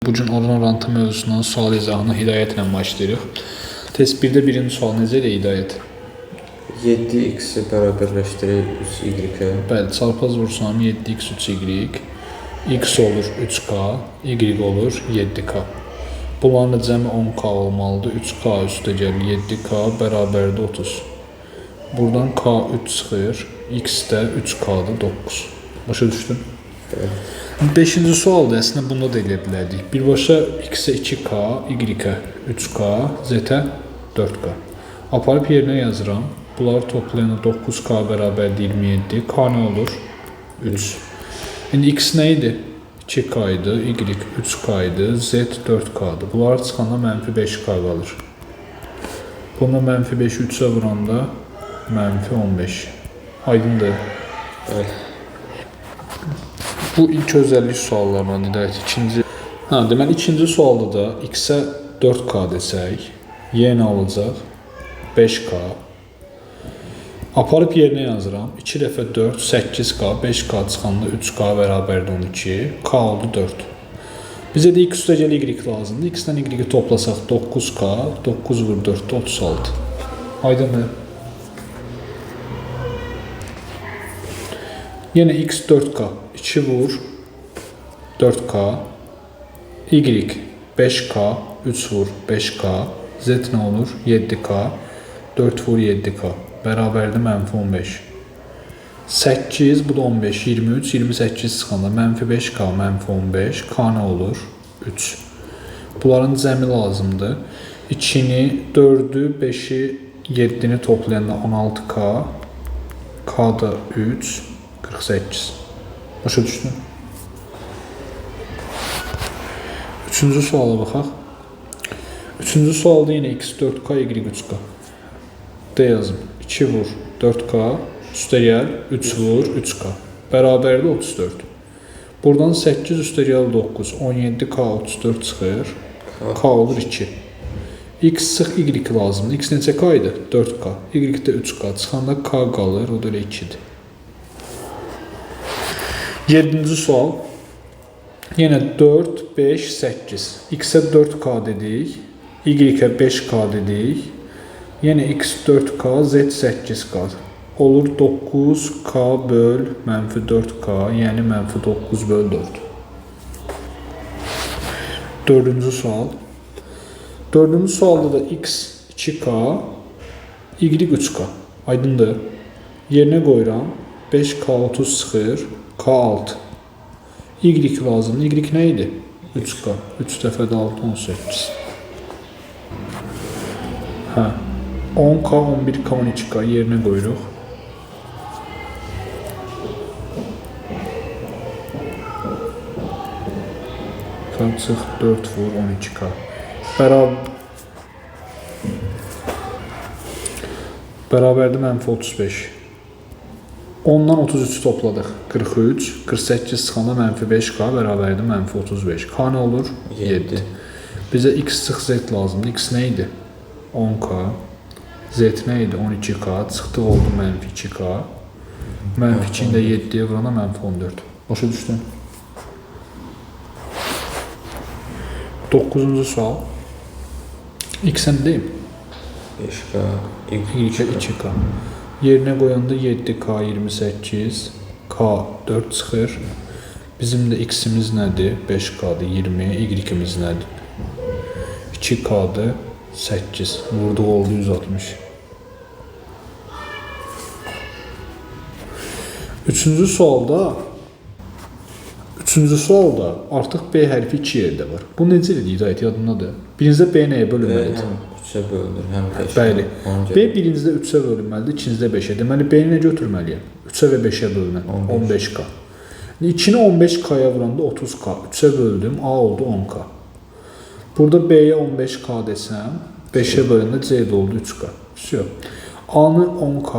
Bu gün oran-orantı mövzusundan sual izahına hidayətlə başlayırıq. Test 1-də birinci sual necə ilə hidayət? 7x-i bərabərləşdirək 3y-ə. Bəli, çarpaz vursam 7x 3y. X olur 3k, y olur 7k. Bunların cəmi 10k olmalıdır. 3k üstə gəlir 7k bərabərdir 30. Buradan k 3 çıxır. X də 3k'dır 9. Başa düşdün? Bəli. 5-ci sualda əslində bunda da eləyə bilərdik. Birbaşa x-ə 2k, y-ə 3k, z-ə 4k. Aparıb yerinə yazıram. Bunları toplayanda 9k bərabərdir 27. K nə olur? 3. İndi x nə idi? 2k idi, y 3k idi, z 4k'dır. Bunlar çıxanda mənfi 5k qalır. Bunda mənfi 5-i 3-ə vuranda mənfi 15. Aydındır. Bəli. Bu ilk özəllik suallarından hidayət. Deməli, ikinci sualda da x-ə 4k desək, y nə olacaq? 5k. Aparıb yerinə yazıram. 2 dəfə 4, 8k, 5k çıxanda 3k bərabərdir 12. K oldu 4. Bizə də x üstə gəl y lazımdır. X-dən y-i toplasaq 9k, 9 vur 4, 36. Aydındır. Yenə x 4k, 2 vur 4k, y 5k, 3 vur 5k, z nə olur? 7k, 4 vur 7k, bərabərdir mənfi 15. 8, bu da 15, 23, 28 çıxanda mənfi 5k, mənfi 15, k nə olur? 3. Bunların cəmi lazımdır. 2-ni, 4-ü, 5-i, 7-ni toplayanda 16k, k da 3, 48. Başa düşdün? Üçüncü suala baxaq. Üçüncü sualda yenə x 4k, y 3k. D yazım. 2 vur 4k, üstə gəl 3 vur 3k. Bərabərdir 34. Buradan 8 üstə gəl 9, 17k 34 çıxır. K olur 2. X sıx y lazımdır. X neçə k idi? 4k. Y də 3k. Çıxanda k qalır, o da elə 2-dir. 7-ci sual. Yenə 4, 5, 8. X-ə 4k dedik. Y-ə 5k dedik. Yenə x 4k, z 8k. Olur 9k böl mənfi 4k, yəni mənfi 9 böl 4. Dördüncü sual. Dördüncü sualda da x 2k, y 3k. Aydındır. Yerinə qoyuram. 5k 30 çıxır. K 6. Y lazımdır. Y nə idi? 3k. 3 dəfə də 6, 18. 10k, 11k, 12k yerinə qoyuruq. Çıx 4 vur 12k. Bərabərdir mənfi 35. 10-dan 33 topladıq. 43, 48 çıxanda mənfi 5k bərabərdir mənfi 35. K nə olur? 7. Bizə x çıx z lazımdır. X nə idi? 10k. Z nə idi? 12k. Çıxdı oldu mənfi 2k. Mənfi 2-ni də 7-yə vurana mənfi 14. Başa düşdün? 9-cu sual. X-ə nə deyim? 5k, Y-ə 2k. Yerinə qoyanda 7k 28, k 4 çıxır. Bizim də x-imiz nədir? 5k'dır 20, y-imiz nədir? 2k'dır 8. Vurduq oldu 160. Üçüncü sualda artıq B hərfi 2 yerdə var. Bu necə idi hidayət yadındadır? Birincidə B nəyə bölünməlidir? Həm 3-ə bölünür, həm 5-ə. Bəli. B birincidə 3-ə bölünməlidir, ikincidə 5-ə. Deməli, B-ni nə götürməliyəm? 3-ə və 5-ə bölünən 15k. 2-ni 15k'ya vuranda 30k. 3-ə böldüm, A oldu 10k. Burada B-yə 15k desəm, 5-ə bölündə C oldu 3k. A-nı 10k,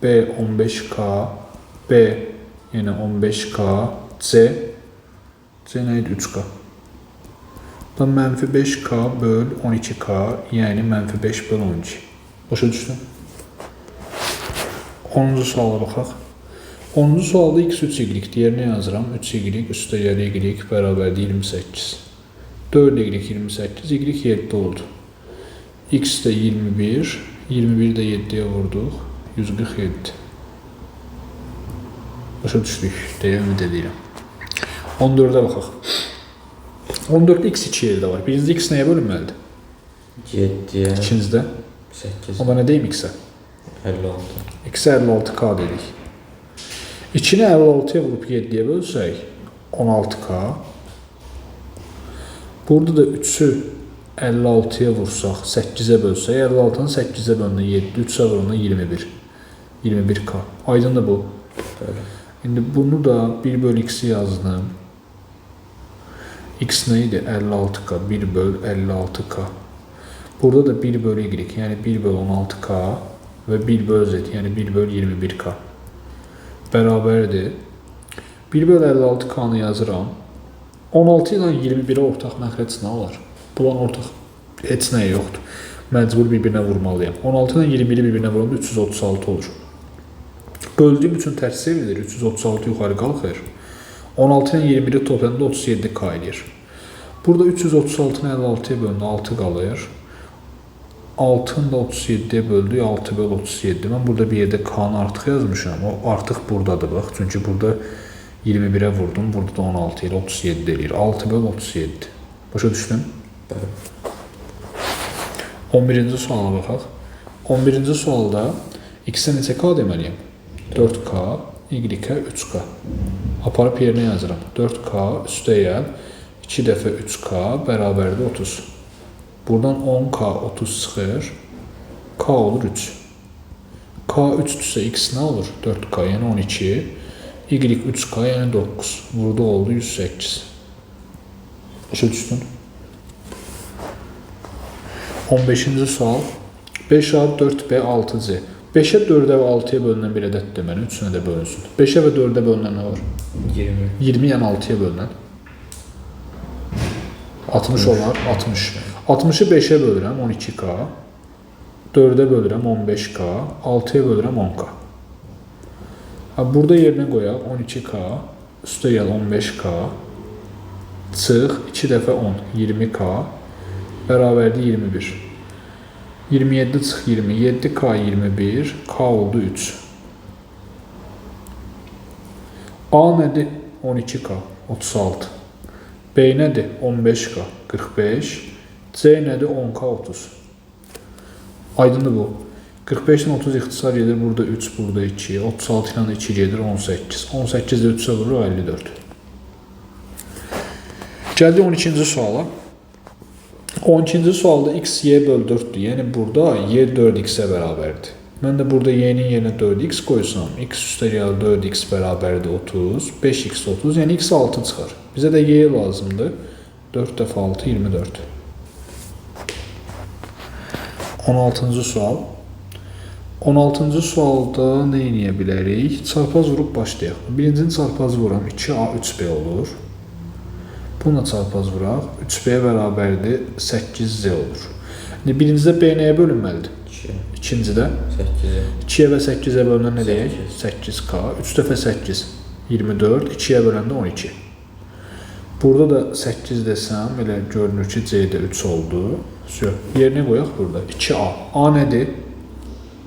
B 15k, B yenə 15k, C nə idi? 3k. Da mənfi 5k böl 12k, yəni mənfi 5 böl 12. Başa düşdün? 10-cu suala baxaq. 10-cu sualda x 3y yerinə yazıram. 3y üstə gəl y bərabərdir 28. 4y 28, y 7 oldu. X de 21, 21 de 7'ye vurduq, 147. Başa düşdük deyə ümid edirəm. 14'ə baxaq. 14'də x 2 yerdə var. Birincide x nəyə bölünməlidir? 7'ye İkincidə. 8. Onda nə deyim x-ə? 56. X-ə 56k dedik. 2-ni 56'ya vurup 7'ye bölsək 16k. Burada da 3'ü 56'ya vursaq 8'ə bölsək 56'nın 8'ə bölünən 7, 3'ə vurulan 21. 21k. Aydındır bu. Böyle. İndi bunu da 1 bölü x'i yazdım. X neydi? 56k. 1 böl 56k. Burada da 1 bölü y. Yani 1 böl 16k ve 1 böl z. Yani 1 böl 21k. Beraberdir. 1 böl 56k'nı yazıram. 16 ilə 21'ə ortaq məxrəc nə olar? Bunların ortaq heç nəyə yoxdur. Məcbur bir-birinə vurmalıyam. 16 ilə 21'i bir-birinə vururum 336 olur. Böldüyüm üçün tərs çevrilir. 336 yuxarı qalxır. 16 ilə 21'i toplayanda 37k edir. Burada 336'nı 56'ya bölündü 6 qalır. 6'nı da 37'ye böldük 6 böl 37. Mən burada bir yerdə k'nı artıq yazmışam. O artıq buradadır bax. Çünki burada 21'e vurdum. Burada da 16 ilə 37 eləyir. 6 böl 37. Başa düşdün? Böyle. 11-ci suala baxaq. 11-ci sualda x-ə neçə k deməliyəm? 4k, y-ə 3k. Aparıb yerinə yazıram. 4k üstəyəl 2 dəfə 3k bərabərdir 30. Buradan 10k 30 çıxır. K olur 3. K 3-dürsə x nə olur? 4k yəni 12. Y 3k yəni 9. Burada oldu 108. Başa düşdün? 15-ci sual. 5a 4b 6c. 5'e 4'e ve 6'ya bölünen bir adet deməli, 3'üne de bölünsün. 5'e ve 4'e bölünen ne var? 20. 20 yani 6'ya bölünen. 60 olar, 60. 60'ı 5'e bölürəm, 12k. 4'e bölürəm, 15k. 6'ya bölürəm, 10k. Burada yerine qoyaq, 12k. Üstə gəl 15k. Çıx, 2 dəfə 10, 20k. Bərabərdir 21. 27 çıx 20, 7k 21, k oldu 3. A nədir? 12k, 36. B nədir? 15k, 45. C nədir? 10k, 30. Aydındır bu. 45'den 30 ixtisar gedir, burada 3, burada 2. 36 ilə 2 gedir, 18. 18 də 3'ə vurur, 54. Gəldi 12-ci suala. 12-ci sualda x y böl 4'dür. Yəni burada y 4x'e bərabərdir. Mən də burada y'nin yerine 4x qoysam, x üstəgəl 4x bərabərdir 30, 5x 30, yəni x 6 çıxar. Bizə də y lazımdır. 4 dəfə 6, 24. 16-cı sual. 16-cı sualda nə edə bilərik? Çarpaz vurub başlayaq. Birincini çarpaz vuram, 2a 3b olur. Bununla çarpaz vuraq. 3b bərabərdir 8z olur. Birincidə b nəyə bölünməlidir? 2. İkincidə 8'e. 2'ye və 8'ə bölünən nə deyək? 8k. 3 dəfə 8, 24. 2'ye böləndə 12. Burada da 8 desəm, elə görünür ki, c'də 3 oldu. Yerinə qoyaq burada. 2a. A nədir?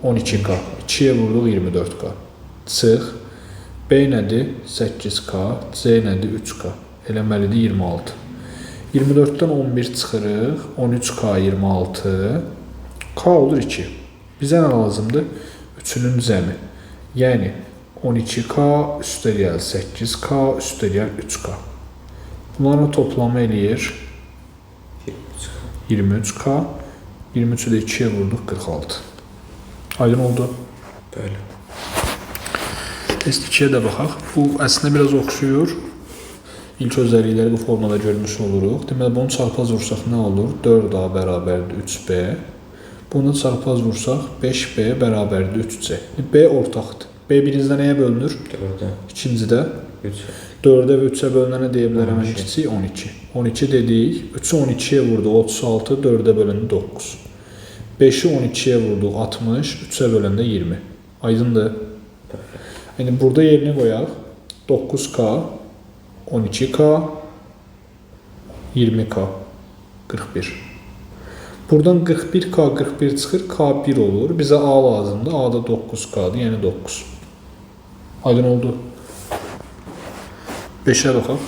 12k. 2'ye vurduq 24k. Çıx. B nədir? 8k. C nədir? 3k. Eləməlidir 26. 24'dən 11 çıxırıq. 13k 26. K olur 2. Bizə nə lazımdır? 3'ünün cəmi. Yəni 12k üstəgəl 8k üstəgəl 3k. Bunların toplamı eləyir 23k. 23'ü də 2'ye vurduq 46. Aydın oldu. Böyle. Test 2'ye də baxaq. Bu əslində biraz oxşuyur. İlk özellikleri bu formada görmüş oluruq. Deməli, bunu çarpaz vursaq nə olur? 4a bərabərdir 3b. Bunu çarpaz vursaq 5b bərabərdir 3c. B ortaqdır. B birincidə nəyə bölünür? 4'e. İkincidə 3. 4'ə və 3'ə bölünənə deyə bilərəm ən kiçik 12. 12 dedik. 3'ü 12'ye vurduq 36, 4'ə bölündü 9. 5'i 12'ye vurduq 60, 3'ə böləndə 20. Aydındır. Yəni burada yerini qoyaq. 9k 12k, 20k. 41. Buradan 41K 41 çıxır, K1 olur. Bizə A lazımdır. A da 9K'dır, yəni 9. Aydın oldu. 5'ə baxaq.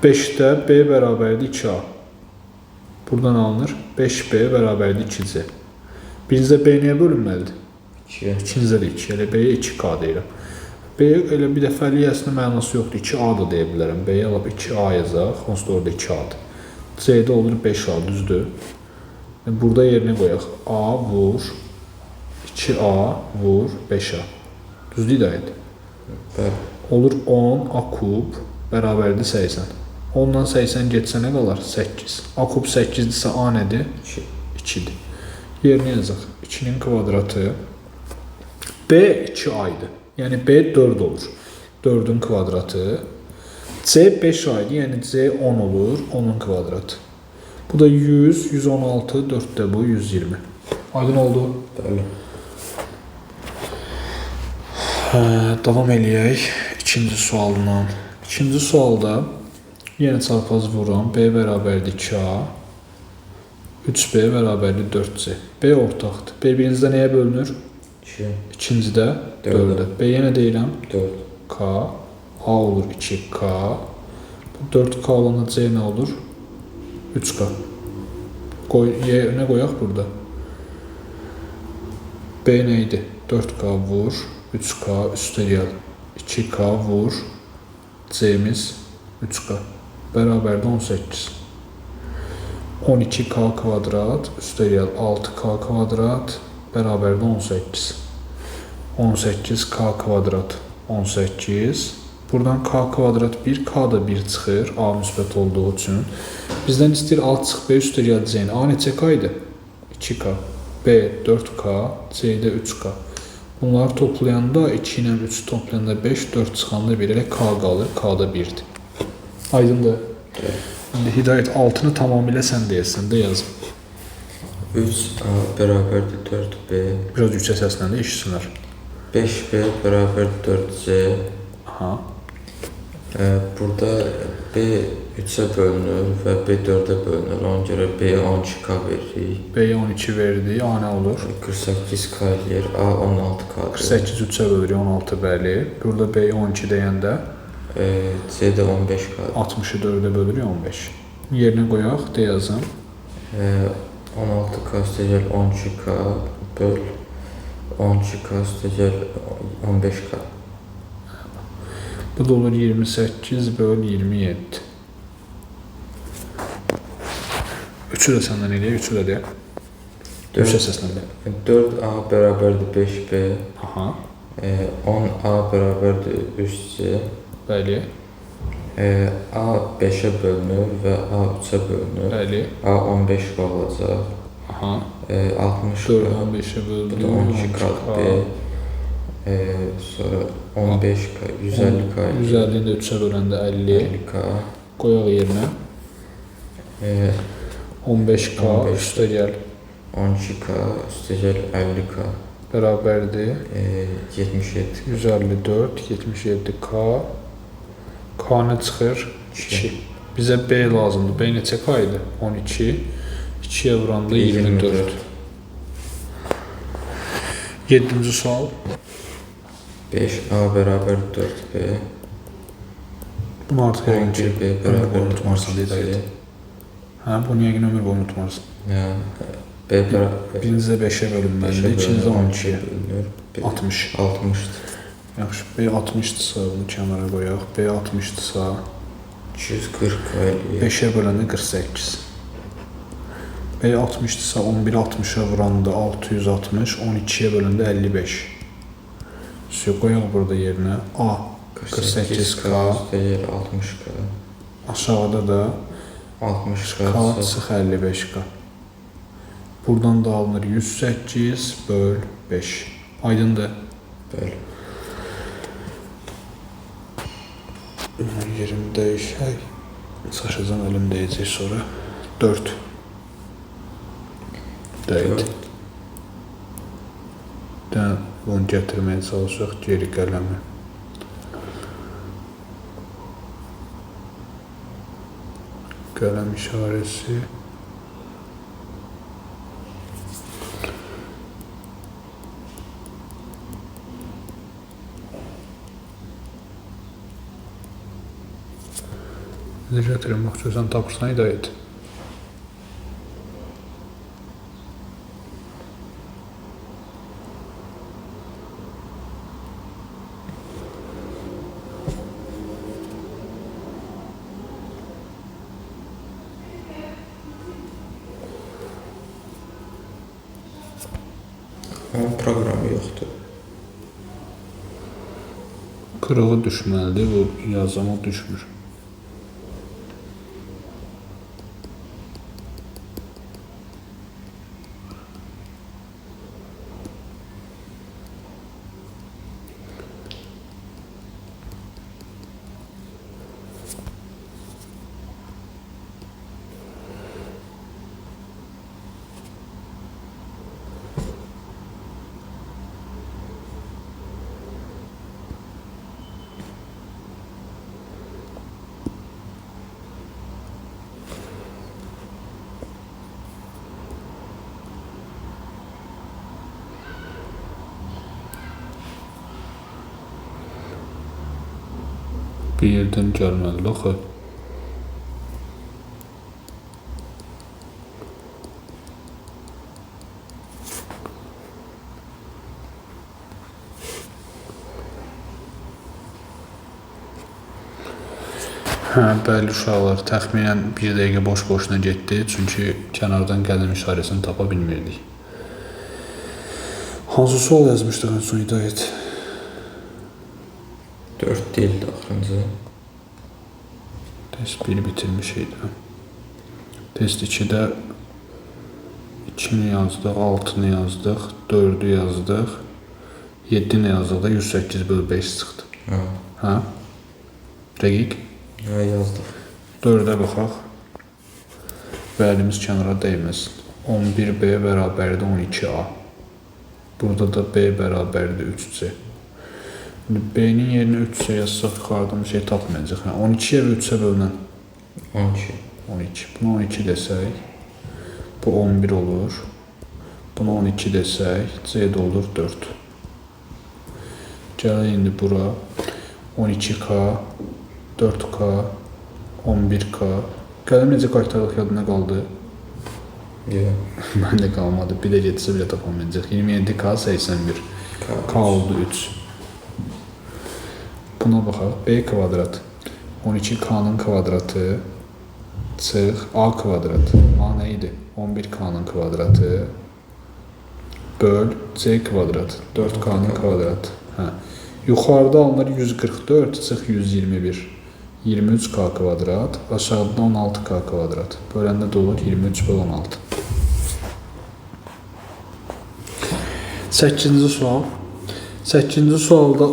5'də B bərabərdir 2A. Buradan alınır. 5B bərabərdir 2C. Birinizdə B nəyə bölünməlidir? 2. İkincizdə də 2. Elə B-yə 2K deyirəm. B-yə elə bir dəfəlik əslində mənası yoxdur. 2A da deyə bilərəm. B-yə alıb 2A yazaq. Onsuz da orada 2A-dır. C-də olur 5A, düzdür. Burada yerinə qoyaq. A vur 2A vur 5A. Düzdür Hidayət? Bəli. Olur 10 A kub bərabərdir 80. 10-dan 80 getsə nə qalar? 8. A kub 8-dirsə A nədir? 2-dir. Yerinə yazaq. 2-nin kvadratı. B 2A idi. Yəni B 4 olur. 4-ün kvadratı. C 5A idi. Yəni C 10 olur. 10-un kvadratı. Bu da 100, 116, 4'də bu 120. Aydın oldu. Bəli. Davam eləyək ikinci sualdan. İkinci sualda yenə çarpaz vururam. B bərabərdir 2A. 3B bərabərdir 4C. B ortaqdır. B birincidə nəyə bölünür? 2. İkincidə 4-ə. B-yə nə deyirəm? 4. K. A olur 2K. Bu 4K olanda C nə olur? 3K. Nə qoyaq burada? B nə idi? 4K vur. 3K üstəgəl 2K vur. C'miz 3K. Bərabərdə 18. 12K kvadrat üstəgəl 6K kvadrat bərabərdə 18. 18K kvadrat 18. Buradan K kvadrat 1, K da 1 çıxır. A müsbət olduğu üçün. Bizdən istəyir A çıx B üstəgəl C-ni. A neçə K idi? 2K. B 4K, C-də 3K. Bunları toplayanda 2 ilə 3 toplayanda 5, 4 çıxanda 1 elə K qalır. K da 1-dir. Aydındır. İndi Hidayət 6-nı tamamilə sən deyəsən də yazın. 3A bərabərdir 4B. Biraz yüksək səslə də eşitsinlər. 5B bərabərdir 4C. Aha. Burada B 3'ə bölünür və B 4'ə bölünür. Ona görə B-yə 12K veririk. B-yə 12 verdik. A nə olur? 48K eləyir. A 16K-dır. 48 3-ə bölürük 16 bəli. Burada B-yə 12 deyəndə C-də 15K-dır. 60-ı 4-ə bölürük 15. Yerinə qoyaq, de yazım. 16K üstəgəl 12K böl 12K üstəgəl 15K. Bu da olur 28 böl 27. 3'ü də səndən eləyək, 3'ü də deyək. Yüksək səslə deyək. 4A bərabərdir 5B. Aha. 10A bərabərdir 3C. Bəli. A 5'ə bölünür və A 3'ə bölünür. Bəli. A 15 qalacaq. Aha. 60 4 15'ə böldük. Bu da 12K B. Sonra 15K, 150K. 150'ni də 3'ə böləndə 50. 50K. Qoyaq yerinə. 15K 15. üstəgəl 12K üstəgəl 50K. bərabərdir. 77. 154, 77K. K nə çıxır? 2. Bizə B lazımdır. B neçə K idi? 12. 2'yə vuranda 24. 7-ci sual. 5A bərabər 4B. Bunu artıq yəqin ki, 11B ömür boyu bərabər unutmarsan 12C. deyək. Hə, bunu yəqin ömür boyu unutmarsan. Yəni B bərabər Birincə 5'ə bölünməlidir, ikincə 12'yə. bölünür. 60. 60'dır. Yaxşı, B 60'dırsa bunu kənara qoyaq. B 60'dırsa 240 eləyir. 5'ə böləndə 48. B 60'dırsa 11 60'a vuranda 660, 12'yə böləndə 55. Söz qoyaq burada yerinə. A 48K, üstəgəl 60K. aşağıda da 60K K çıx 55K. Buradan da alınır 108 böl 5. Aydındır. Bəli. Yerimi dəyişək. Saçacağım, əlim dəyəcək sonra. 4. Dəydi. Bunu gətirməyə çalışaq geri qələmi. Qələm işarəsi. Necə etirim, baxıyorsan tapırsan hidayət. Onun proqramı yoxdur. Qırığı düşməlidir, bu yazıma düşmür. Bir yerdən gəlməli axı. Bəli uşaqlar, təxminən 1 dəqiqə boş-boşuna getdi, çünki kənardan qələm işarəsini tapa bilmirdik. Hansı sual yazmışdıq ən son hidayət? 4 deyildi axırıncı. Test 1 bitirmişeydi. Test 2-də 2-ni yazdıq, 6-ni yazdıq, 4-ü yazdıq, 7-ni yazdıq da 108/5 çıxdı. Hə? Dəqiq? Hə, yazdıq. 4-ə baxaq. Və əlimiz kənara dəyməsin. 11B bərabərdir 12A. Burada da B bərabərdir 3C. B-nin yerinə 3C yazsaq yuxarıdan bir şey tapmayacaq. 12-yə və 3-ə bölünən 12. 12. Buna 12 desək, bu 11 olur. Buna 12 desək, C-də olur 4. Gələk indi bura 12K, 4K, 11K. Qələm necə qaytarlıq yadına qaldı? Yox. Məndə qalmadı. Bir də getsə belə tapamayacaq. 27K, 81. K oldu 3. Buna baxaq. B kvadrat. 12K'nın kvadratı çıx A kvadrat. A nə idi? 11K'nın kvadratı böl C kvadrat. 4K'nın kvadratı. Hə. Yuxarıda alınır 144, çıx 121. 23K kvadrat, aşağıda 16K kvadrat. Böləndə də olur 23 böl 16. 8-ci sual. 8-ci sualda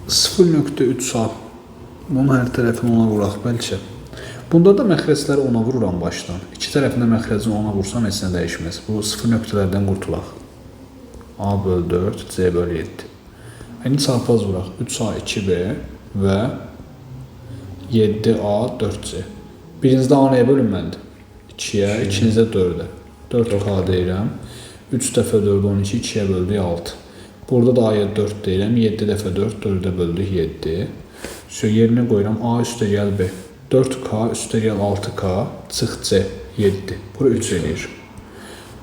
0.3 sual. Bunun hər tərəfini ona vuraq bəlkə. Bunda da məxrəcləri ona vururam başdan. İki tərəfində məxrəcini ona vursam heç nə dəyişməz. Bu 0 nöqtələrdən qurtulaq. A böl 4, C böl 7. İndi çarpaz vuraq. 3A 2B və 7A 4C. Birinizdə A nəyə bölünməlidir? 2-yə, ikinizdə 4-ə. 4K deyirəm. 3 dəfə 4, 12, 2-yə böldük 6. Burada da A-ya 4 deyirəm. 7 dəfə 4, 4-ə böldük 7. Yerinə qoyuram A üstəgəl B. 4K üstəgəl 6K çıx C 7. Bura 3 eləyir.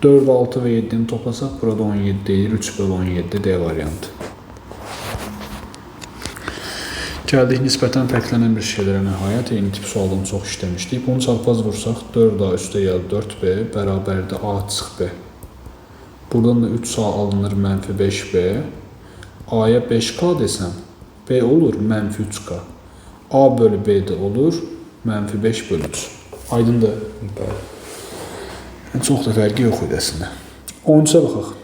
4, 6 və 7-ni toplasaq burada 17 deyir. 3 böl 17 D variantı. Gəldik nisbətən fərqlənən bir şeylərə nəhayət. Eyni tip sualdan çox işləmişdik. Bunu çarpaz vursaq 4A üstəgəl 4B bərabərdir A çıx B. Buradan da 3A alınır mənfi 5B. A-ya 5K desəm B olur mənfi 3K. A bölü B də olur mənfi 5 bölü 3. Aydındır? Çox da fərqi yox idi əslində. 13-ə baxaq.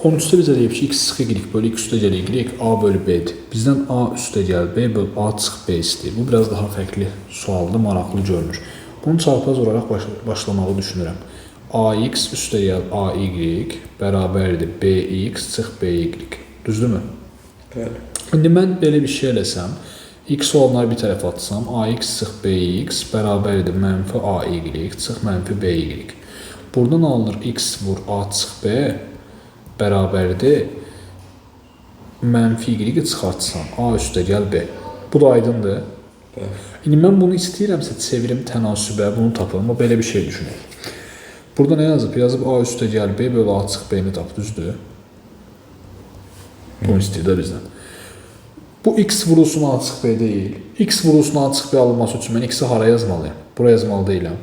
13-də bizə deyib ki, x sıx y bölü x üstəgəl y A bölü B-dir. Bizdən A üstəgəl B bölü A çıx B istəyir. Bu biraz daha fərqli sualdır, maraqlı görünür. Bunu çarpaz olaraq başlamağı düşünürəm. AX üstəgəl AY bərabərdir BX çıx BY. Düzdürmü? Bəli. İndi mən belə bir şey eləsəm, X olanları bir tərəfə atsam, AX çıx BX bərabərdir mənfi AY çıx mənfi BY. Buradan alınır X vur A çıx B bərabərdir mənfi Y çıxartsam A üstə gəl B. Bu da aydındır. İndi mən bunu istəyirəmsə çevirim tənasübə, bunu tapıram. O belə bir şey düşünür. Burada nə yazıb? Yazıb A üstə gəl B bölü A çıx B-ni tap, düzdür? Bunu istəyir də bizdən. Bu X vurulsun A çıx B deyil. X vurulsun A çıx B alınması üçün mən X-i hara yazmalıyım? Bura yazmalı deyiləm.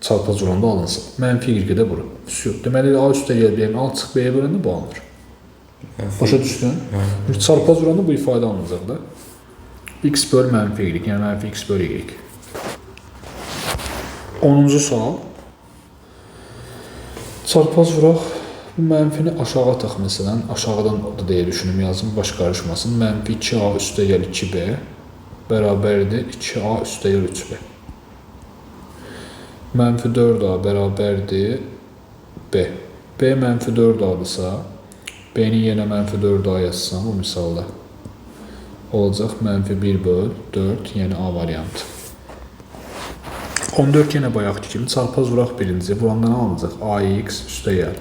Çarpaz vuranda alınsın. Mənfi Y-də bura. Deməli A üstə gəl B-ni A çıx B-yə böləndə bu alınır. Başa düşdün? Çarpaz vuranda bu ifadə alınacaq da. X böl mənfi Y, yəni mənfi X böl Y. 10-cu sual. Çarpaz vuraq. Bu mənfini aşağı ataq məsələn. Aşağıdan da deyə düşünüm yazım, baş qarışmasın. Mənfi 2A üstə gəl 2B bərabərdir 2A üstə gəl 3B. Mənfi 4A bərabərdir B. B mənfi 4A-dırsa, B-ni yenə mənfi 4A yazsam bu misalda olacaq mənfi 1 böl 4, yəni A variantı. 14 yenə bayaqki kimi çarpaz vuraq birinci. Buranda nə alınacaq? AX üstə gəl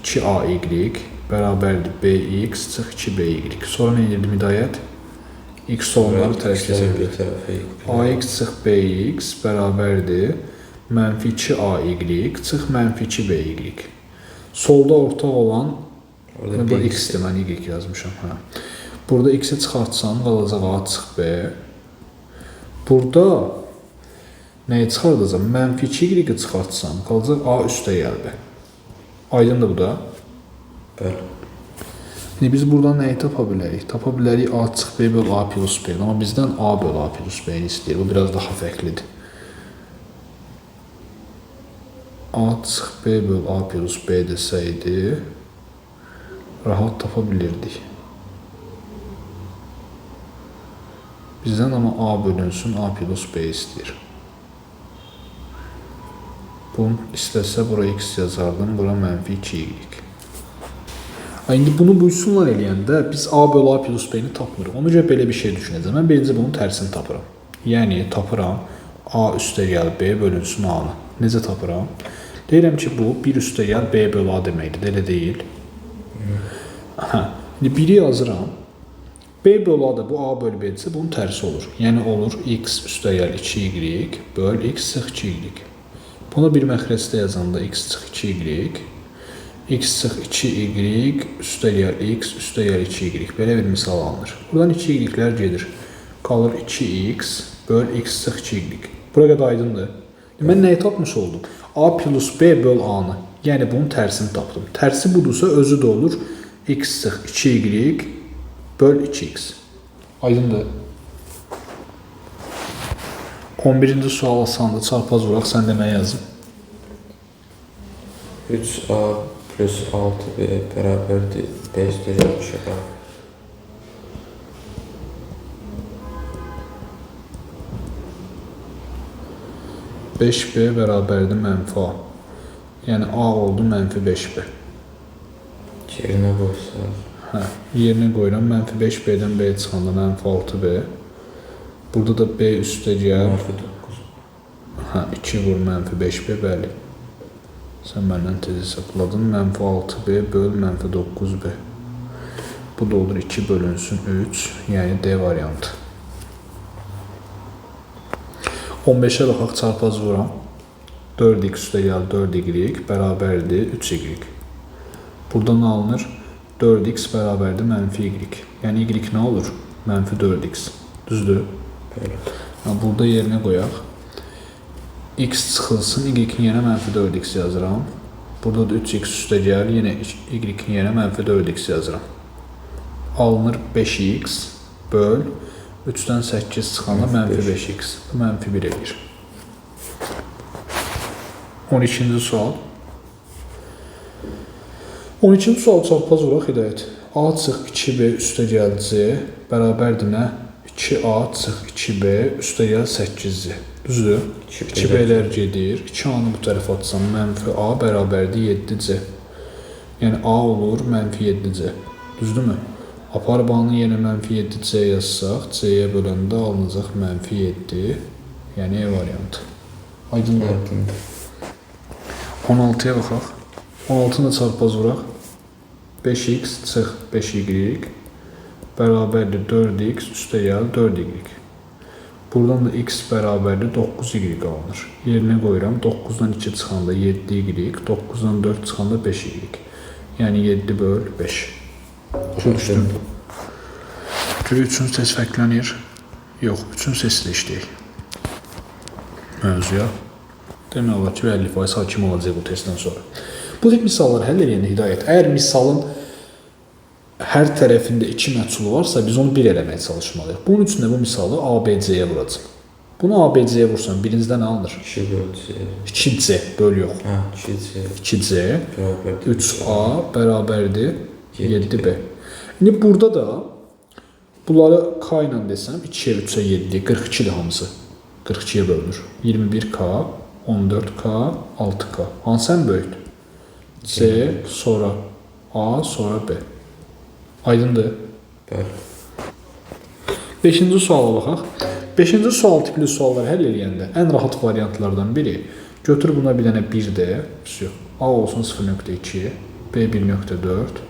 2AY bərabərdir BX çıx 2BY. Sonra nə edirdim hidayət? X onları tərəf keçəcək. AX çıx BX bərabərdir mənfi 2AY çıx mənfi 2BY. Solda ortaq olan burada X-dir, mən Y yazmışam. Burada X-i çıxartsam, qalacaq A çıx B. Burada nəyi çıxardacam? Mənfi 2Y çıxartsam, qalacaq A üstə gəl B. Aydındır bu da? Bəli. İndi biz buradan nəyi tapa bilərik? Tapa bilərik A çıx B böl A plus B. Amma bizdən A böl A plus B-ni istəyir. Bu biraz daha fərqlidir. A çıx B böl A plus B desəydi, rahat tapa bilirdik. Bizdən amma A bölünsün A plus B istəyir. Bunu istəsə bura X yazardım, bura mənfi 2Y. İndi bunu buysunlar eləyəndə biz A böl A plus B-ni tapmırıq. Ona görə belə bir şey düşünəcəm. Mən birinci bunun tərsini tapıram. Yəni tapıram A üstə gəl B bölünsün A-nı. Necə tapıram? Deyirəm ki, bu 1 üstə gəl B böl A deməkdir. Elə deyil. İndi 1-i yazıram. B böl A da bu A böl B-dirsə bunun tərsi olur. Yəni olur X üstə gəl 2Y böl X çıx 2Y. Buna bir məxrəcdə yazanda X çıx 2Y, X çıx 2Y üstə gəl X üstə gəl 2Y. Belə bir misal alınır. Buradan 2Y-lər gedir. Qalır 2X böl X çıx 2Y. Bura qədər aydındır. Mən nəyi tapmış oldum? A plus B böl A-nı. Yəni bunun tərsini tapdım. Tərsi budursa özü də olur X çıx 2Y böl 2X. Aydındır. 11-ci sual asandır. Çarpaz vuraq. Sən də nə yazın? 3A plus 6B bərabərdir 5 A. 5B bərabərdir mənfi A. Yəni A oldu mənfi 5B. Yerinə qoysaq. Yerinə qoyuram. Mənfi 5B-dən B çıxanda mənfi 6B. Burada da B üstə gəl. Mənfi 9. 2 vur mənfi 5B, bəli. Sən məndən tez hesabladın. Mənfi 6B böl mənfi 9B. Bu da olur 2 bölünsün 3. Yəni D variantı. 15-ə baxaq, çarpaz vuram. 4x üstə gəl 4y bərabərdir 3y. Buradan alınır 4x bərabərdir mənfi y. Yəni y nə olur? Mənfi 4x. Düzdür? Yəni, burada yerinə qoyaq. X çıxılsın, y-in yerə mənfi 4x yazıram. Burada da 3x üstə gəl, yenə y-in yerə mənfi 4x yazıram. Alınır 5x böl 3-dən 8 çıxanda mənfi 5x. Bu mənfi 1 edir. 12-ci sual. 12-ci sual çarpaz vuraq hidayət. A çıx 2B üstə gəl C bərabərdir nə? 2A çıx 2B üstə gəl 8C. Düzdür? 2B-lər gedir. 2A-nı bu tərəfə atsam mənfi A bərabərdir 7C. Yəni A olur mənfi 7C. Düzdürmü? Aparbanın yerinə mənfi 7C yazsaq, C-yə böləndə alınacaq mənfi 7. Yəni E variantı. Aydındır. Aydındır. 16-ya baxaq. 16-nı çarpaz vuraq. 5x çıx 5y bərabərdir 4x üstə gəl 4y. Buradan da x bərabərdir 9y alınır. Yerinə qoyuram. 9-dan 2 çıxanda 7y, 9-dan 4 çıxanda 5y. Yəni 7 böl 5. Başa düşdün? Görək 3-cü test fərqlənir. Yox, 3-cü testlə işləyək. Mövzuya. Demək olar ki, 50% hakim olacaq bu testdən sonra. Bu tip misalları həll edəndə Hidayət, əgər misalın hər tərəfində 2 məhsulu varsa, biz onu 1 eləməyə çalışmalıyıq. Bunun üçün də bu misalı ABC-yə vuracaq. Bunu ABC-yə vursan, birincidə nə alınır? 2 böl C. 2C, böl yox. 2C. 2C, Bərabərdir. 3A bərabərdir 7B. İndi burada da bunları K ilə desəm, 2-yə 3-ə 7, 42-dir hamısı. 42-yə bölünür. 21K, 14K, 6K. Hansı ən böyükdür? C, sonra A, sonra B. Aydındır. Bəli. 5-ci suala baxaq. 5-ci sual tipli sualları həll edəndə ən rahat variantlardan biri götür buna bir dənə 1D, A olsun 0.2, B 1.4,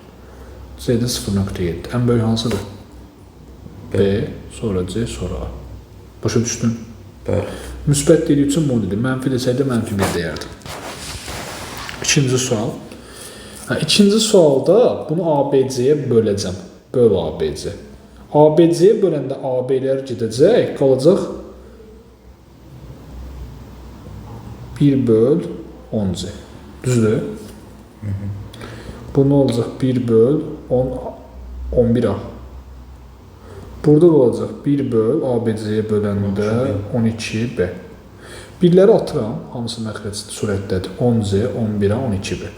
C də 0.7. Ən böyük hansıdır? B, sonra C, sonra A. Başa düşdün? Bəli. Müsbət dediyi üçün bunu dedim. Mənfi desəydə mənfi 1 deyərdim. İkinci sual. İkinci sualda bunu ABC-yə böləcəm. Böl ABC. ABC-yə böləndə AB-lər gedəcək, qalacaq 1 böl 10C. Düzdür? Bu nə olacaq? 1 böl 11A. Burada da olacaq 1 böl ABC-yə böləndə 12B. Birləri atıram, hamısı məxrəc surətdədir. 10C, 11A, 12B.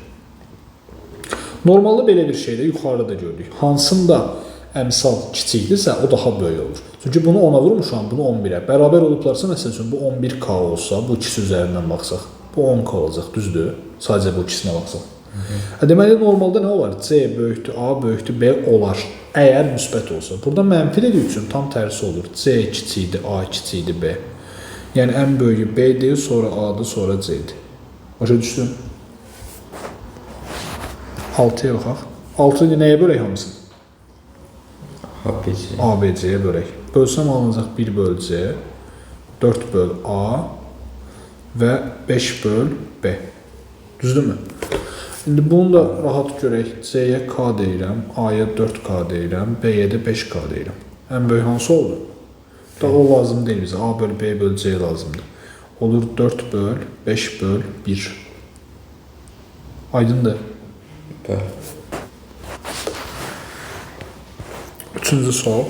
Normalda belə bir şeydə yuxarıda gördük. Hansında əmsal kiçikdirsə, o daha böyük olur. Çünki bunu 10-a vurmuşam, bunu 11-ə. Bərabər olublarsa, məsəl üçün, bu 11K olsa, bu ikisi üzərindən baxsaq, bu 10K olacaq, düzdür? Sadəcə bu ikisinə baxsaq. Deməli, normalda nə olar? C böyükdür, A böyükdür, B olar. Əgər müsbət olsa. Burada mənfi dediyi üçün tam tərsi olur. C kiçikdir, A kiçikdir, B. Yəni, ən böyüyü B-dir, sonra A-dır, sonra C-dir. Başa düşdün? 6-ya baxaq. 6-ı nəyə bölək hamısını? ABC. ABC-yə bölək. Bölsəm alınacaq 1 böl C, 4 böl A və 5 böl B. Düzdürmü? İndi bunu da rahat görək. C-yə K deyirəm, A-ya 4K deyirəm, B-yə də 5K deyirəm. Ən böyük hansı oldu? Da o lazım deyil bizə. A böl B böl C lazımdır. Olur 4 böl 5 böl 1. Aydındır. Bəli. Üçüncü sual.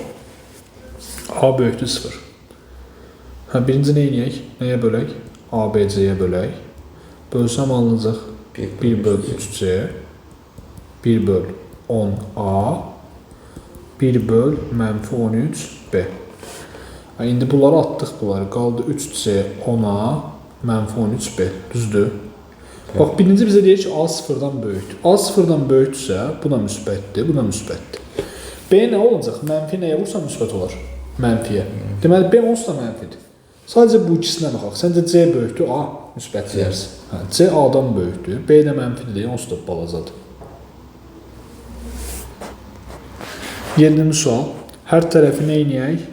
A böyükdür 0. Birinci nə edək? Nəyə bölək? ABC-yə bölək. Bölsəm alınacaq 1 böl 3C, 1 böl 10A, 1 böl mənfi 13B. İndi bunları atdıq bunları. Qaldı 3C, 10A, mənfi 13B. Düzdür? Bax, birinci bizə deyir ki, A sıfırdan böyükdür. A sıfırdan böyükdürsə, bu da müsbətdir, bu da müsbətdir. B nə olacaq? Mənfi nəyə vursa müsbət olar? Mənfiyə. Deməli, B onsuz da mənfidir. Sadəcə bu ikisinə baxaq. Səncə C böyükdür, A müsbət deyərsin. C A-dan böyükdür, B də mənfidir, onsuz da balacadır. 7-ci sual. Hər tərəfi nə edək?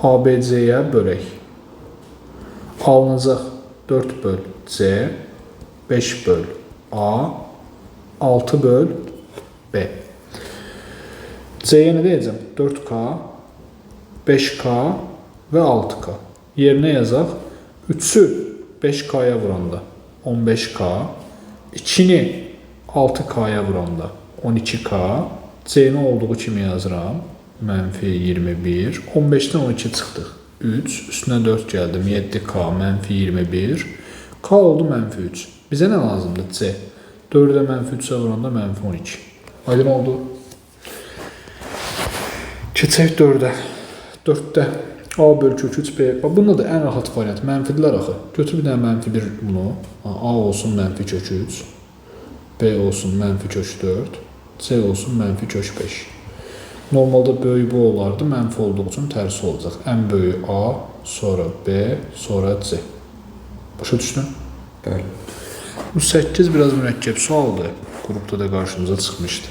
ABC-yə bölək. Alınacaq 4 böl C, 5 böl A, 6 böl B. C-yə nə deyəcəm? 4K, 5K və 6K. Yerinə yazaq. 3-ü 5K-ya vuranda 15K, 2-ni 6K-ya vuranda 12K, C-ni olduğu kimi yazıram. Mənfi 21, 15-dən 12 çıxdıq. 3, üstünə 4 gəldim, 7K, mənfi 21, K oldu mənfi 3. Bizə nə lazımdır? C. 4-də mənfi 3-ə vuranda mənfi 12. Aydın oldu. Keçək 4-də. 4-də A böl kök 3, B. Bunda da ən rahat variant. Mənfidilər axı. Götür bir dənə mənfi 1 bunu. A olsun mənfi kök 3. B olsun mənfi kök 4. C olsun mənfi kök 5. Normalda böyük bu olardı, mənfi olduğu üçün tərsi olacaq. Ən böyük A, sonra B, sonra C. Başa düşdün? Bəli. Bu 8 biraz mürəkkəb sualdır. Qrupda da qarşımıza çıxmışdı.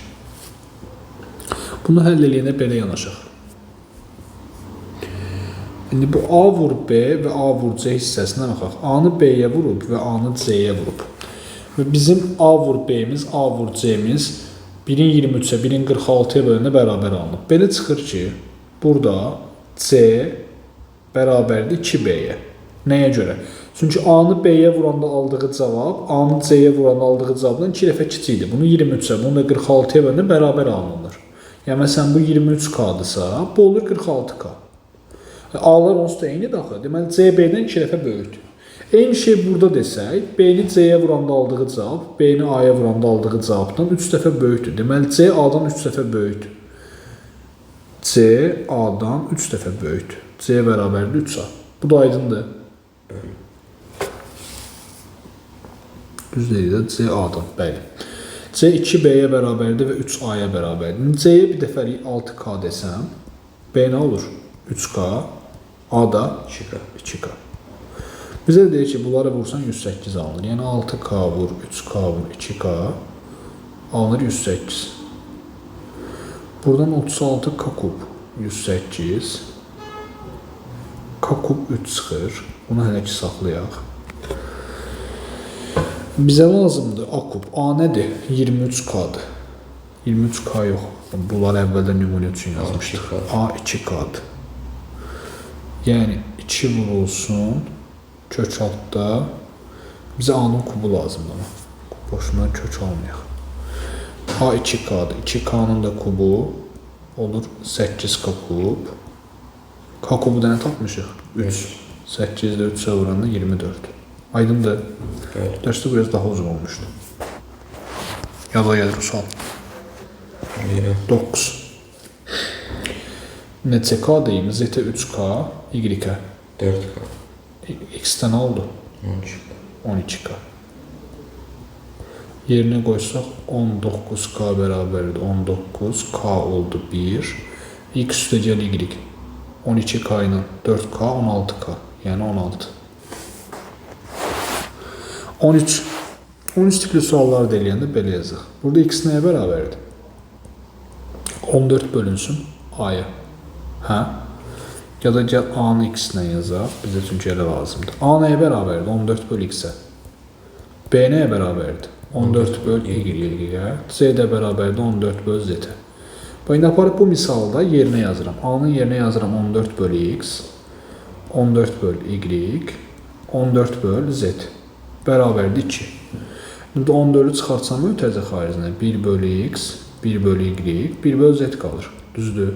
Bunu həll eləyənə belə yanaşaq. İndi bu A vur B və A vur C hissəsinə baxaq. A-nı B-yə vurub və A-nı C-yə vurub. Və bizim A vur B-miz, A vur C-miz 1-in 23-ə, 1-in 46-ya bölünə bərabər alınıb. Belə çıxır ki, burada C bərabərdir 2B-yə. Nəyə görə? Çünki A-nı B-yə vuranda aldığı cavab, A-nı C-yə vuranda aldığı cavabdan 2 dəfə kiçikdir. Bunu 23-ə, bunu da 46-ya bölünə bərabər alınır. Yəni, məsələn, bu 23K-dırsa, bu olur 46K. A-lar onsuz da eynidir axı. Deməli, C B-dən 2 dəfə böyükdür. Eyni şey burada desək, B-ni C-yə vuranda aldığı cavab, B-ni A-ya vuranda aldığı cavabdan 3 dəfə böyükdür. Deməli, C A-dan 3 dəfə böyükdür. C A-dan 3 dəfə böyükdür. C bərabərdir 3A. Bu da aydındır. Düz deyil də C A-dan, bəli. C 2B-yə bərabərdir və 3A-ya bərabərdir. C-yə bir dəfəlik 6K desəm, B nə olur? 3K, A da 2K. Bizə deyir ki, bunları vursan 108 alınır. Yəni 6K vur, 3K vur, 2K alınır 108. Buradan 36K kub 108. K kub 3 çıxır. Bunu hələ ki saxlayaq. Bizə lazımdır A kub. A nədir? 23K-dır. 23K yox. Bunlar əvvəldə nümunə üçün yazmışdıq. A 2K-dır. Yəni 2 vurulsun. Kök altda bizə A-nın kubu lazımdır. Boşuna kök almayaq. A 2K-dır. 2K-nın da kubu olur 8K kub. K kubu da nə tapmışıq? 3. 8-də 3-ə vuranda 24. Aydındır. Dərsdə biraz daha uzun olmuşdu. Yada gəlir o sual. 9. Neçə K deyim? Z-ə 3K, Y-ə 4K. X-də nə oldu? 12K. Yerinə qoysaq 19K bərabərdir. 19K oldu 1. X üstə gəl Y. 12K ilə 4K 16K. Yəni 16. 13. 13 tipli suallar eləyəndə belə yazıq. Burada X nəyə bərabərdir? 14 bölünsün A-ya. Hə? Ya da gəl A-nı X-nə yazaq. Bizə çünki elə lazımdır. A nəyə bərabərdir? 14 böl X-ə. B nəyə bərabərdir? 14 böl Y-ə. C də bərabərdir 14 böl Z-ə. İndi aparıb bu misalda yerinə yazıram. A-nın yerinə yazıram 14 böl X, 14 böl Y, 14 böl Z. Bərabərdir 2. İndi 14-ü çıxartsam ötəcək xaricinə. 1 böl X, 1 böl Y, 1 böl Z qalır. Düzdür.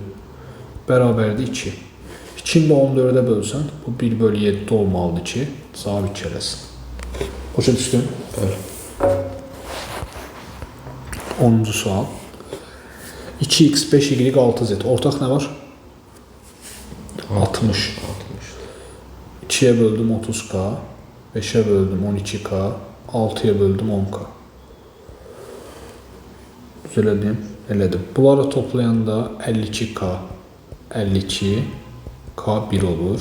Bərabərdir 2. 2-ni də 14-ə bölsən, bu 1 böl 7 olmalıdır ki, cavab 2 eləsin. Başa düşdün? Bəli. 10-cu sual. 2x, 5y, 6z. Ortaq nə var? 60. 2-yə böldüm 30k, 5-ə böldüm 12k, 6-ya böldüm 10k. Düz elədim? Elədim. Bunları toplayanda 52k, 52k 1 olur.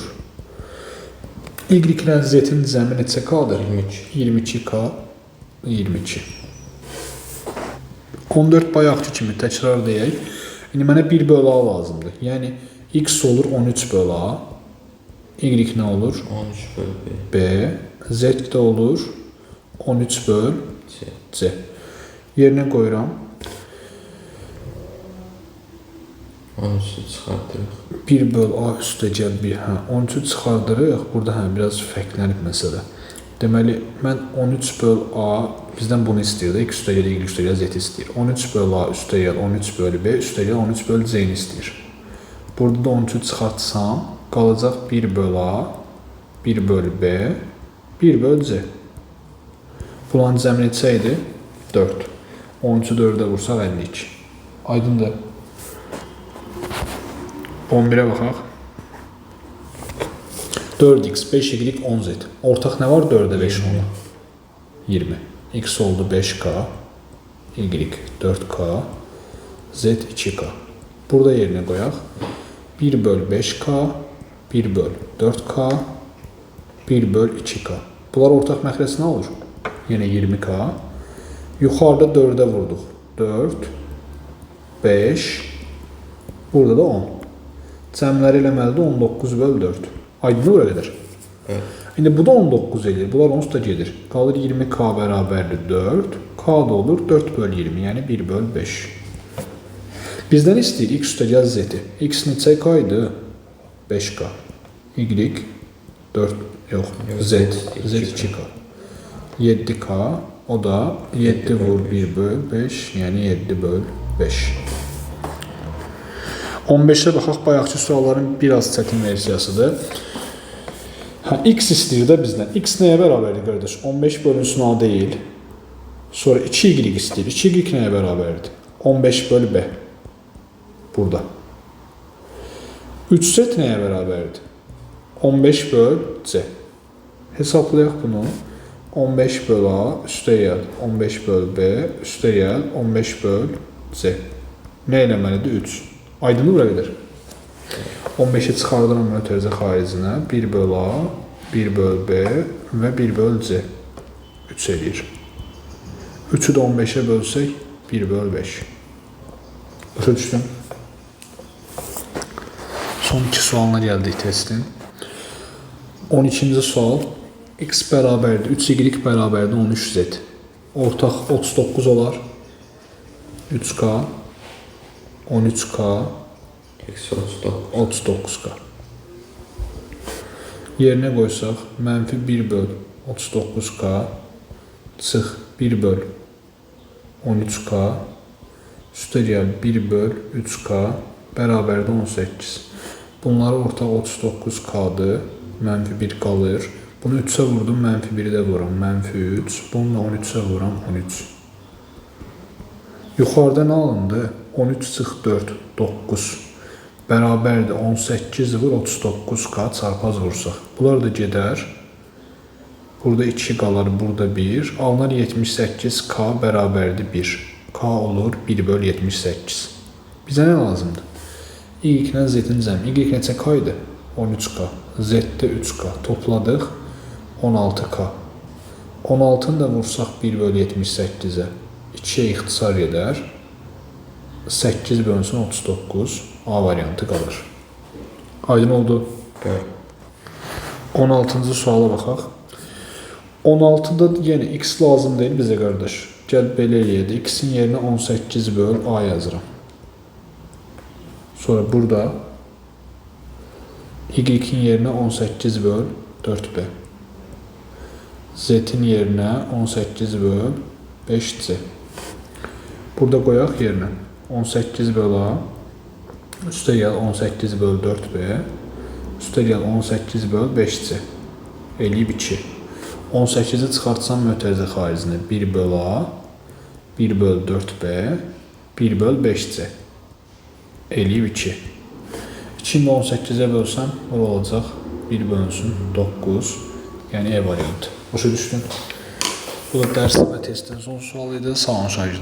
Y-lə z-in cəmi neçə k-dır? 22k, 22. 14 bayaqki kimi təkrar deyək. İndi mənə 1 böl A lazımdır. Yəni x olur 13 böl A. Y nə olur? 13 böl B. B. Z də olur 13 böl C. Yerinə qoyuram. 13-ü çıxardırıq. 1 böl A üstə gəl 1. 13-ü çıxardırıq. Burada biraz fərqlənib məsələ. Deməli, mən 13 böl A, bizdən bunu istəyir də, x üstə gəl, y üstə gəl, z istəyir. 13 böl A üstə gəl, 13 böl B üstə gəl, 13 böl C-ni istəyir. Burada da 13-ü çıxartsam, qalacaq 1 böl A, 1 böl B, 1 böl C. Bunların cəmi neçə idi? 4. 13-ü 4-ə vursaq 52. Aydındır. 11-ə baxaq. 4x, 5y, 10z. Ortaq nə var? 4-ə 5 10-a. 20. X oldu 5k, y 4k, z 2k. Burada yerine qoyaq. 1 böl 5k, 1 böl 4k, 1 böl 2k. Bunlar ortaq məxrəsi nə olur? Yenə 20k. Yuxarıda 4'ə vurduq. 4, 5, burada da 10. Cəmləri eləməlidir 19 böl 4. Aydın bura qədər. Evet. İndi bu da 19 edir. Bunlar onsuz da gedir. Qalır 20k bərabərdir 4. K da olur 4 böl 20, yəni 1 böl 5. Bizdən istəyir x üstəgəl z-i. X neçə k idi? 5k. Y 4, yox, z 2k. 7k, o da 7 vur 1 böl 5, yəni 7 böl 5. 15'ə baxaq, bayaqçı sualların biraz çətin versiyasıdır. X istəyir də bizdən. X nəyə bərabərdir qardaş? 15 bölünsün A deyil. Sonra 2y istəyir. 2y nəyə bərabərdir? 15 böl B. Burada. 3z nəyə bərabərdir? 15 böl C. Hesablayaq bunu. 15 böl A üstəgəl 15 böl B üstəgəl 15 böl C. Nə eləməlidir? 3. Aydın bura qədər. 15'i çıxardıram mötərizə xaricinə. 1 böl A, 1 böl B və 1 böl C. 3 eləyir. 3'ü də 15'ə bölsək 1 böl 5. Başa düşdüm. Son 2 sualına gəldik testin. 12-ci sual. X bərabərdir 3y bərabərdir 13z. Ortaq 39 olar. 3k 13k Eksi 39. 39k. Yerinə qoysaq mənfi 1 böl 39k çıx 1 böl 13k üstəgəl 1 böl 3k bərabərdir 18. Bunları ortaq 39k'dır. Mənfi 1 qalır. Bunu 3'ə vurdum, mənfi 1'i də vuram. Mənfi 3. Bununla 13'ə vuram 13. Yuxarıda nə alındı? 13 çıx 4, 9. Bərabərdir 18 vur 39k çarpaz vursaq. Bunlar da gedər. Burada 2 qalır, burada 1. Alınar 78k bərabərdir 1. K olur 1 böl 78. Bizə nə lazımdır? Y ilə z-in cəmi. Y neçə k idi? 13k. Z-də 3k. Topladıq 16k. 16'ını da vursaq 1 böl 78'ə. 2'yə ixtisar edər. 8 bölünsün 39. A variantı qalır. Aydın oldu. Evet. 16-cı suala baxaq. 16'da yenə x lazım deyil bizə qardaş. Gəl belə eləyək. X-in yerinə 18 böl A yazıram. Sonra burada y-in yerinə 18 böl 4b. Z-in yerinə 18 böl 5c. Burada qoyaq yerinə 18 böl A üstəgəl 18 böl 4b üstəgəl 18 böl 5c eləyib 2. 18'i çıxartsam mötərizə xaricinə 1 böl A 1 böl 4b 1 böl 5c eləyib 2. 2'ni 18'ə bölsəm o olacaq 1 bölünsün 9, yəni E variantı. Başa düşdün? Bu da dərs və testin son sualı idi. Sağ olun şagirdlər.